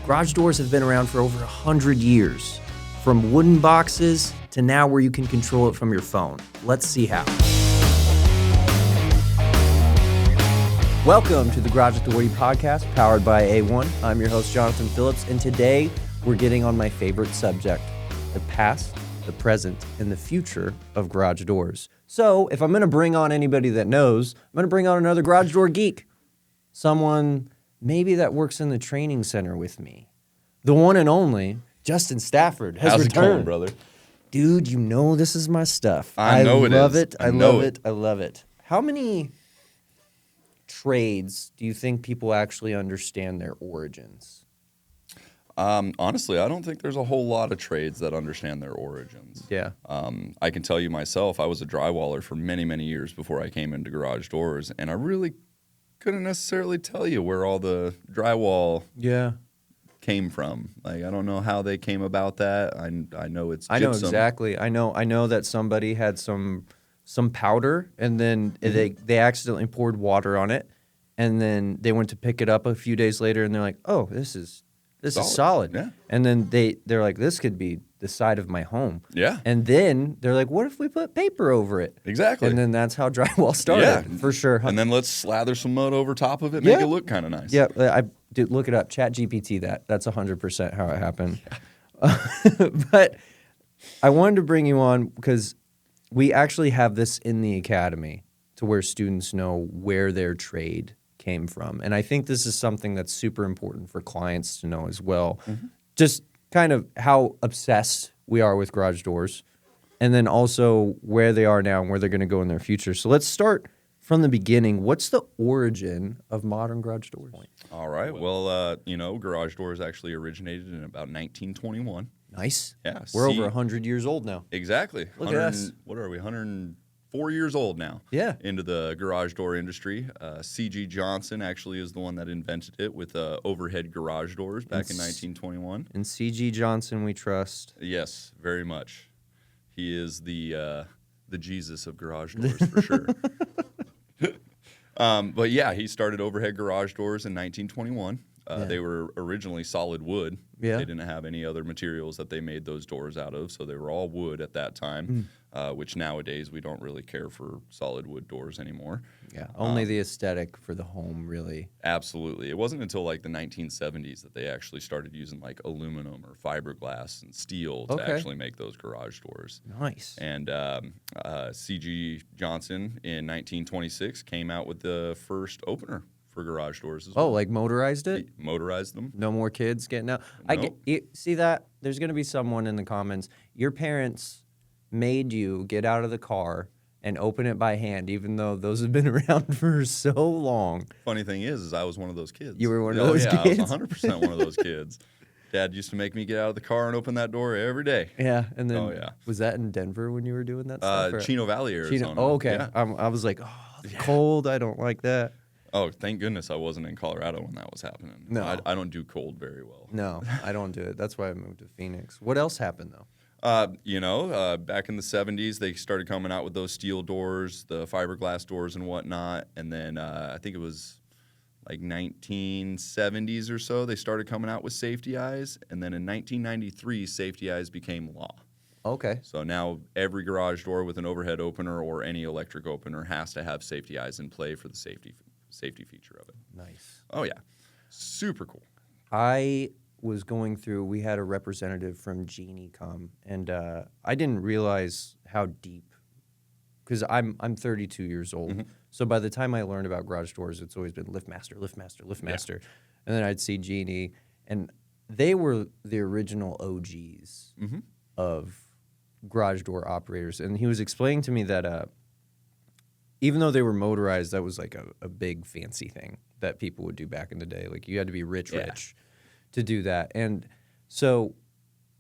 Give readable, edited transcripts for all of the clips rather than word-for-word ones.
Garage doors have been around for over 100 years, from wooden boxes to now where you can control it from your phone. Let's see how. Welcome to the Garage Authority podcast, powered by A1. I'm your host, Jonathan Phillips, and today we're getting on my favorite subject, the past, the present, and the future of garage doors. So if I'm going to bring on anybody that knows, I'm going to bring on another garage door geek, someone maybe that works in the training center with me. The one and only Justin Stafford has How's returned. it going, brother? Dude, you know this is my stuff. I know it love is. it. I love it. I love it. How many trades do you think people actually understand their origins? Honestly, I don't think there's a whole lot of trades that understand their origins. Yeah. I can tell you myself, I was a drywaller for many, many years before I came into garage doors, and I really couldn't necessarily tell you where all the drywall came from. Like, I don't know how they came about that. I know it's gypsum. I know exactly. I know that somebody had some powder, and then they accidentally poured water on it, and then they went to pick it up a few days later, and they're like, "Oh, this is solid." Yeah. And then they're like, "This could be the side of my home." Yeah. And then they're like, "What if we put paper over it?" Exactly. And then that's how drywall started. Yeah. For sure. And then let's slather some mud over top of it, make it look kind of nice. Yeah, dude, look it up. ChatGPT that. That's 100% how it happened. But I wanted to bring you on because we actually have this in the academy to where students know where their trade came from. And I think this is something that's super important for clients to know as well. Mm-hmm. Just kind of how obsessed we are with garage doors, and then also where they are now and where they're going to go in their future. So let's start from the beginning. What's the origin of modern garage doors? All right. Well, garage doors actually originated in about 1921. Nice. Yeah. We're over 100 years old now. Exactly. Look at us. What are we, 104 years old now? Yeah. Into the garage door industry. C.G. Johnson actually is the one that invented it with overhead garage doors back in 1921. And C.G. Johnson we trust. Yes, very much. He is the Jesus of garage doors for sure. But yeah, he started overhead garage doors in 1921. They were originally solid wood. Yeah. They didn't have any other materials that they made those doors out of, so they were all wood at that time, which nowadays we don't really care for solid wood doors anymore. Yeah, only the aesthetic for the home, really. Absolutely. It wasn't until like the 1970s that they actually started using like aluminum or fiberglass and steel to actually make those garage doors. Nice. And C.G. Johnson in 1926 came out with the first opener for garage doors as well. Oh, like motorized it? He motorized them. No more kids getting out? Nope. See that? There's going to be someone in the comments. Your parents made you get out of the car and open it by hand, even though those have been around for so long. Funny thing is I was one of those kids. You were one of those kids? I was 100% one of those kids. Dad used to make me get out of the car and open that door every day. Yeah, and then was that in Denver when you were doing that stuff? Chino Valley, Arizona. Oh, okay. Yeah. I was like, oh, it's cold. I don't like that. Oh, thank goodness I wasn't in Colorado when that was happening. No. I don't do cold very well. No, I don't do it. That's why I moved to Phoenix. What else happened, though? Back in the 70s, they started coming out with those steel doors, the fiberglass doors and whatnot. And then I think it was like 1970s or so, they started coming out with safety eyes. And then in 1993, safety eyes became law. Okay. So now every garage door with an overhead opener or any electric opener has to have safety eyes in play for the safety feature of it. Nice. Oh, yeah. Super cool. I was going through, we had a representative from Genie come, and I didn't realize how deep, because I'm 32 years old. Mm-hmm. So by the time I learned about garage doors, it's always been LiftMaster. Yeah. And then I'd see Genie, and they were the original OGs of garage door operators. And he was explaining to me that even though they were motorized, that was like a big fancy thing that people would do back in the day. Like you had to be rich to do that. And so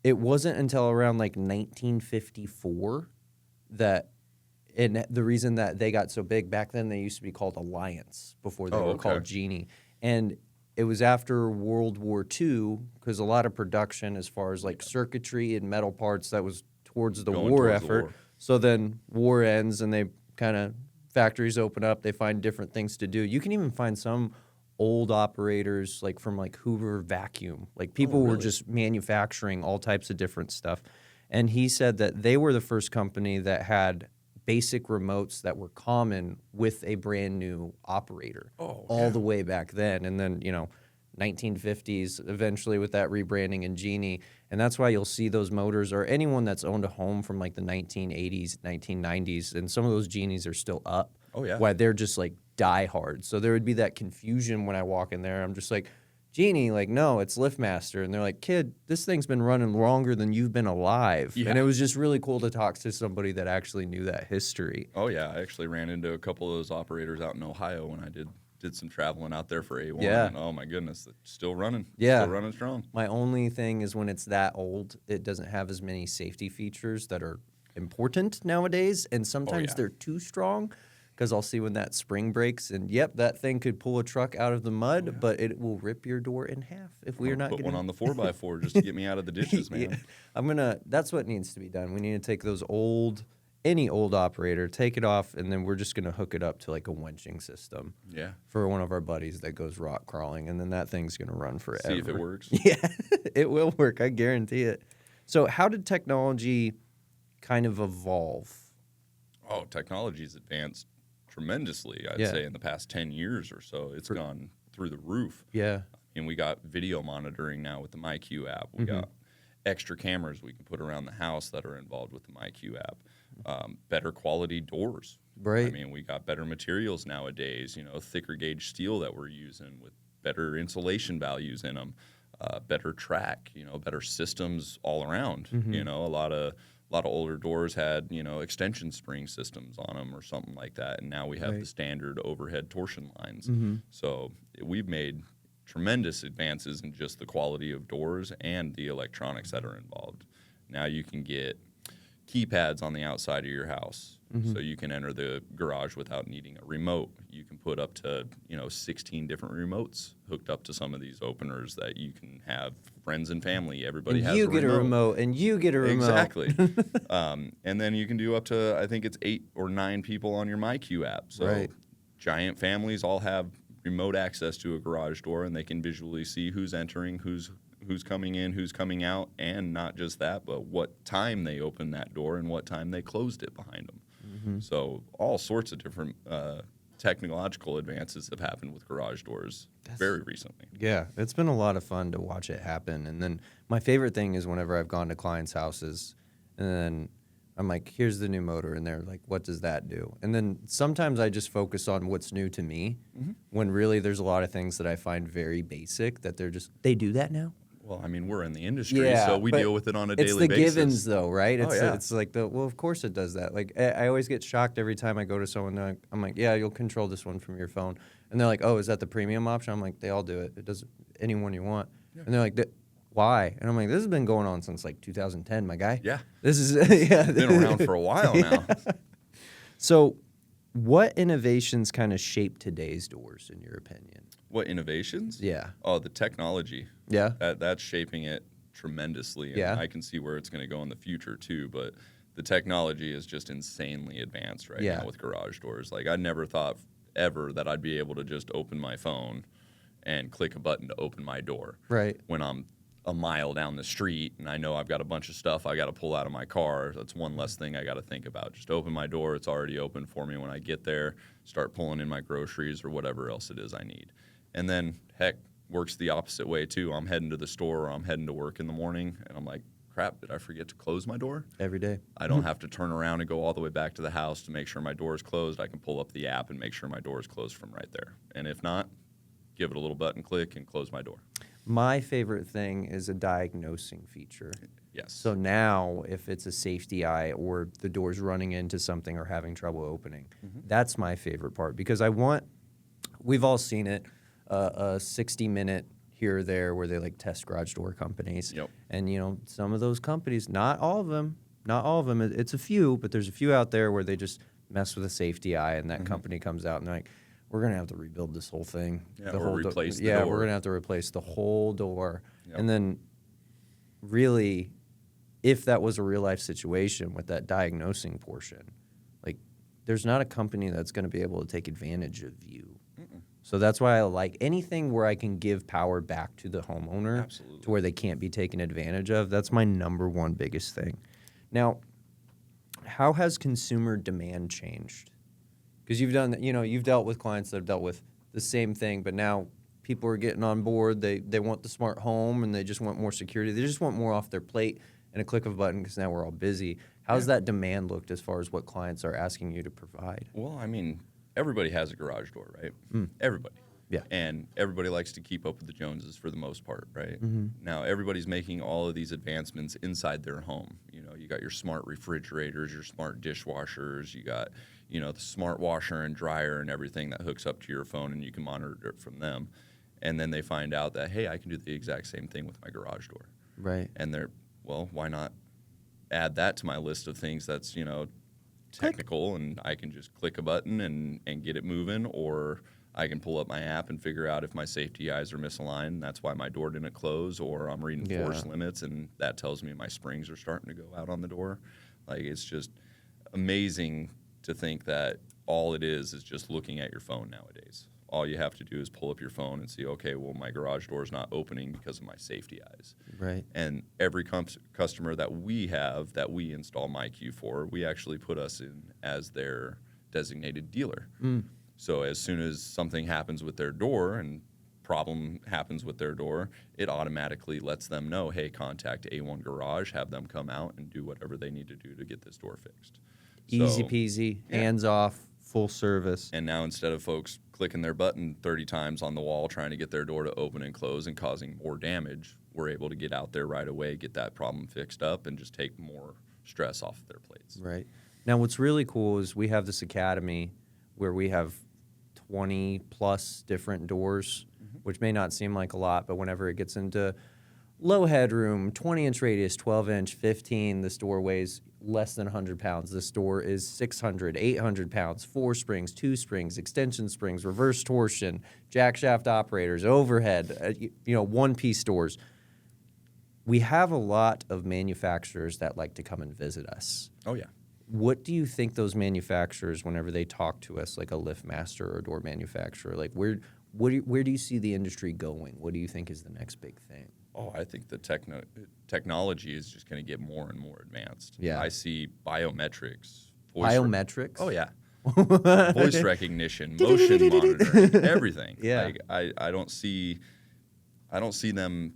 it wasn't until around like 1954 that, and the reason that they got so big, back then they used to be called Alliance before they were called Genie. And it was after World War II, because a lot of production as far as like circuitry and metal parts, that was towards the war effort. So then war ends and they kind of, factories open up, they find different things to do. You can even find some old operators, like from like Hoover Vacuum. Like people were just manufacturing all types of different stuff. And he said that they were the first company that had basic remotes that were common with a brand new operator all the way back then. And then, 1950s, eventually with that rebranding and Genie. And that's why you'll see those motors, or anyone that's owned a home from like the 1980s, 1990s, and some of those Genies are still up. Oh, yeah. Why they're just like die hard. So there would be that confusion when I walk in there. I'm just like, Genie, like, no, it's LiftMaster. And they're like, kid, this thing's been running longer than you've been alive. Yeah. And it was just really cool to talk to somebody that actually knew that history. Oh, yeah. I actually ran into a couple of those operators out in Ohio when I did some traveling out there for A1. Yeah. And oh, my goodness, it's still running. Yeah. Still running strong. My only thing is when it's that old, it doesn't have as many safety features that are important nowadays. And sometimes they're too strong. Because I'll see when that spring breaks, and yep, that thing could pull a truck out of the mud, but it will rip your door in half if we are not put one on the 4x4 just to get me out of the ditches, man. That's what needs to be done. We need to take those any old operator, take it off, and then we're just gonna hook it up to like a wenching system. Yeah. For one of our buddies that goes rock crawling, and then that thing's gonna run forever. See if it works. Yeah, it will work. I guarantee it. So, how did technology kind of evolve? Oh, technology's advanced tremendously, I'd say, in the past 10 years or so. It's gone through the roof. Yeah. And we got video monitoring now with the MyQ app. We got extra cameras we can put around the house that are involved with the MyQ app. Better quality doors. Right. I mean, we got better materials nowadays, thicker gauge steel that we're using with better insulation values in them, better track, better systems all around. A lot of older doors had, extension spring systems on them or something like that, and now we have the standard overhead torsion lines. So we've made tremendous advances in just the quality of doors and the electronics that are involved. Now you can get keypads on the outside of your house, so you can enter the garage without needing a remote. You can put up to 16 different remotes hooked up to some of these openers that you can have friends and family. Everybody has a remote. You get a remote, and you get a remote. Exactly. And then you can do up to, I think it's 8 or 9 people on your MyQ app. So giant families all have remote access to a garage door, and they can visually see who's entering, who's coming in, who's coming out, and not just that, but what time they opened that door and what time they closed it behind them. So all sorts of different technological advances have happened with garage doors very recently. Yeah, it's been a lot of fun to watch it happen. And then my favorite thing is whenever I've gone to clients' houses, and then I'm like, here's the new motor, and they're like, what does that do? And then sometimes I just focus on what's new to me, when really there's a lot of things that I find very basic that they do that now? Well, I mean, we're in the industry, so we deal with it on a daily basis. It's the givens, though, right? It's like, well, of course it does that. Like, I always get shocked every time I go to someone. I'm like, yeah, you'll control this one from your phone. And they're like, oh, is that the premium option? I'm like, they all do it. It does anyone you want. Yeah. And they're like, why? And I'm like, this has been going on since like 2010, my guy. Yeah. This is been around for a while now. So what innovations kind of shape today's doors, in your opinion? What innovations? Yeah. Oh, the technology. Yeah. That's shaping it tremendously. And I can see where it's going to go in the future too, but the technology is just insanely advanced right now with garage doors. Like, I never thought ever that I'd be able to just open my phone and click a button to open my door. Right. When I'm a mile down the street and I know I've got a bunch of stuff I got to pull out of my car, that's one less thing I got to think about. Just open my door, it's already open for me when I get there, start pulling in my groceries or whatever else it is I need. And then, heck, works the opposite way, too. I'm heading to the store or I'm heading to work in the morning, and I'm like, crap, did I forget to close my door? Every day. I don't have to turn around and go all the way back to the house to make sure my door is closed. I can pull up the app and make sure my door is closed from right there. And if not, give it a little button click and close my door. My favorite thing is a diagnosing feature. Yes. So now, if it's a safety eye or the door's running into something or having trouble opening, that's my favorite part, because we've all seen it, a 60-minute here or there where they like test garage door companies. Yep. And, some of those companies, not all of them, it's a few, but there's a few out there where they just mess with a safety eye, and that company comes out and they're like, we're going to have to rebuild this whole thing. Yeah, or replace the door. Yeah, we're going to have to replace the whole door. Yep. And then really, if that was a real-life situation with that diagnosing portion, like, there's not a company that's going to be able to take advantage of you So that's why I like anything where I can give power back to the homeowner. Absolutely. To where they can't be taken advantage of. That's my number one biggest thing. Now, how has consumer demand changed? Because you've dealt with clients that have dealt with the same thing, but now people are getting on board. They want the smart home, and they just want more security. They just want more off their plate and a click of a button because now we're all busy. How's that demand looked as far as what clients are asking you to provide? Well, I mean, everybody has a garage door, right? Everybody. Yeah. And everybody likes to keep up with the Joneses for the most part, right? Now, everybody's making all of these advancements inside their home. You got your smart refrigerators, your smart dishwashers, you got, the smart washer and dryer and everything that hooks up to your phone, and you can monitor it from them. And then they find out that, hey, I can do the exact same thing with my garage door. Right. And they're, well, why not add that to my list of things that's, technical, and I can just click a button and get it moving, or I can pull up my app and figure out if my safety eyes are misaligned. That's why my door didn't close, or I'm reading force limits, and that tells me my springs are starting to go out on the door. Like, it's just amazing to think that all it is just looking at your phone nowadays. All you have to do is pull up your phone and see, okay, well, my garage door is not opening because of my safety eyes. Right. And every customer that we have that we install MyQ for, we actually put us in as their designated dealer. So as soon as something happens with their door and problem happens with their door, it automatically lets them know, hey, contact A1 Garage, have them come out and do whatever they need to do to get this door fixed. Easy peasy, hands off, full service. And now instead of folks clicking their button 30 times on the wall trying to get their door to open and close and causing more damage, we're able to get out there right away, get that problem fixed up, and just take more stress off of their plates. Right. Now, what's really cool is we have this academy where we have 20 plus different doors, which may not seem like a lot, but whenever it gets into low headroom, 20-inch radius, 12-inch, 15, this door weighs less than 100 pounds. This door is 600, 800 pounds, 4 springs, 2 springs, extension springs, reverse torsion, jack shaft operators, overhead, one-piece doors. We have a lot of manufacturers that like to come and visit us. Oh, yeah. What do you think those manufacturers, whenever they talk to us, like a lift master or a door manufacturer, like where do you see the industry going? What do you think is the next big thing? Oh, I think the technology is just going to get more and more advanced. Yeah. I see biometrics. Biometrics? Oh, yeah. Voice recognition, motion monitoring, everything. Yeah. Like, I don't see them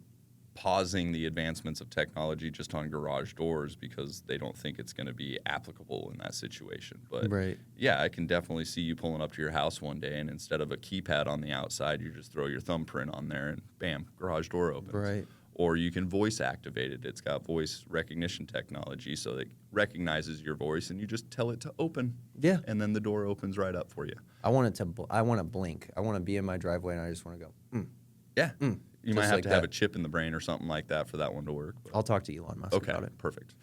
pausing the advancements of technology just on garage doors because they don't think it's going to be applicable in that situation. But yeah, I can definitely see you pulling up to your house one day, and instead of a keypad on the outside, you just throw your thumbprint on there and bam, garage door opens. Right. Or you can voice activate it. It's got voice recognition technology, so it recognizes your voice, and you just tell it to open. Yeah. And then the door opens right up for you. I want to blink. I want to be in my driveway, and I just want to go, Yeah. You might Just have like to have that. a chip in the brain or something like that for that one to work. But. I'll talk to Elon Musk Okay, about it. perfect.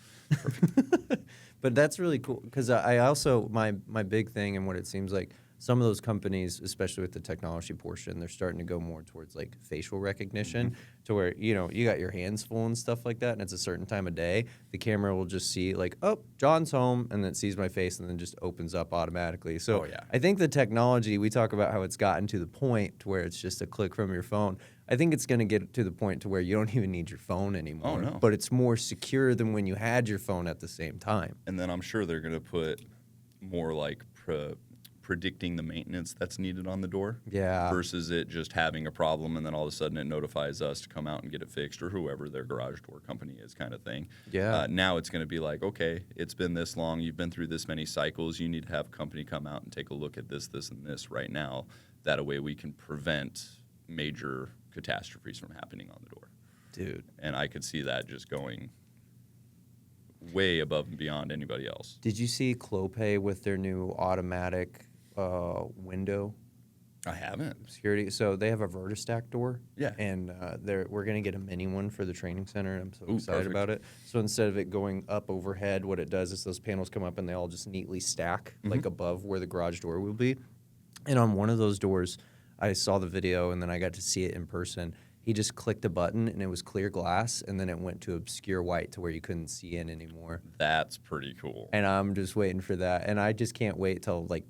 But that's really cool because I also, my big thing and what it seems like, some of those companies, especially with the technology portion, they're starting to go more towards like facial recognition to where, you got your hands full and stuff like that, and it's a certain time of day. The camera will just see like, oh, John's home, and then it sees my face and then just opens up automatically. So I think the technology, we talk about how it's gotten to the point to where it's just a click from your phone. I think it's going to get to the point to where you don't even need your phone anymore. Oh, no. But it's more secure than when you had your phone at the same time. And then I'm sure they're going to put more like predicting the maintenance that's needed on the door. Yeah. Versus it just having a problem and then all of a sudden it notifies us to come out and get it fixed, or whoever their garage door company is, kind of thing. Yeah. Now it's going to be like, okay, it's been this long, you've been through this many cycles, you need to have a company come out and take a look at this, this, and this right now. That way we can prevent major catastrophes from happening on the door. Dude. And I could see that just going way above and beyond anybody else. Did you see Clopay with their new automatic window I haven't. security? So they have a Vertistack door. Yeah. And we're going to get a mini one for the training center, and I'm so excited perfect. about it. So instead of it going up overhead, what it does is those panels come up and they all just neatly stack like above where the garage door will be. And on one of those doors, I saw the video and then I got to see it in person. He just clicked a button and it was clear glass, and then it went to obscure white to where you couldn't see in anymore. That's pretty cool. And I'm just waiting for that. And I just can't wait till, like,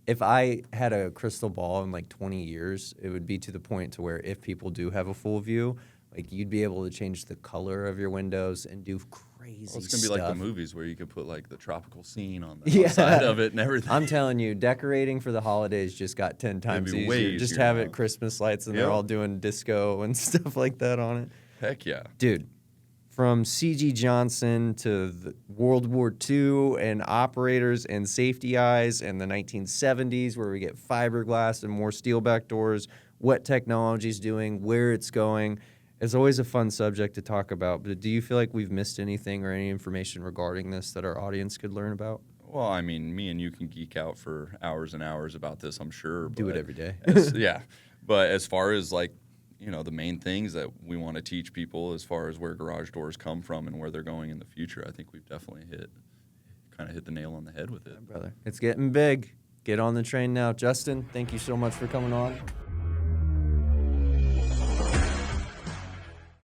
if I had a crystal ball in like 20 years, it would be to the point to where if people do have a full view, like you'd be able to change the color of your windows and do crazy Well, it's gonna be stuff. like the movies where you could put like the tropical scene on the outside of it and everything. I'm telling you, decorating for the holidays just got 10 times be easier. way Just easier have now. it Christmas lights and Yep. they're all doing disco and stuff like that on it. Heck yeah. Dude, from C.G. Johnson to the World War II and operators and safety eyes and the 1970s where we get fiberglass and more steel back doors, what technology's doing, where it's going. It's always a fun subject to talk about, but do you feel like we've missed anything or any information regarding this that our audience could learn about? Well, I mean, me and you can geek out for hours and hours about this, I'm sure. Do it but every day. yeah. But as far as like, you know, the main things that we want to teach people as far as where garage doors come from and where they're going in the future, I think we've definitely hit the nail on the head with it. Brother, it's getting big. Get on the train now. Justin, thank you so much for coming on.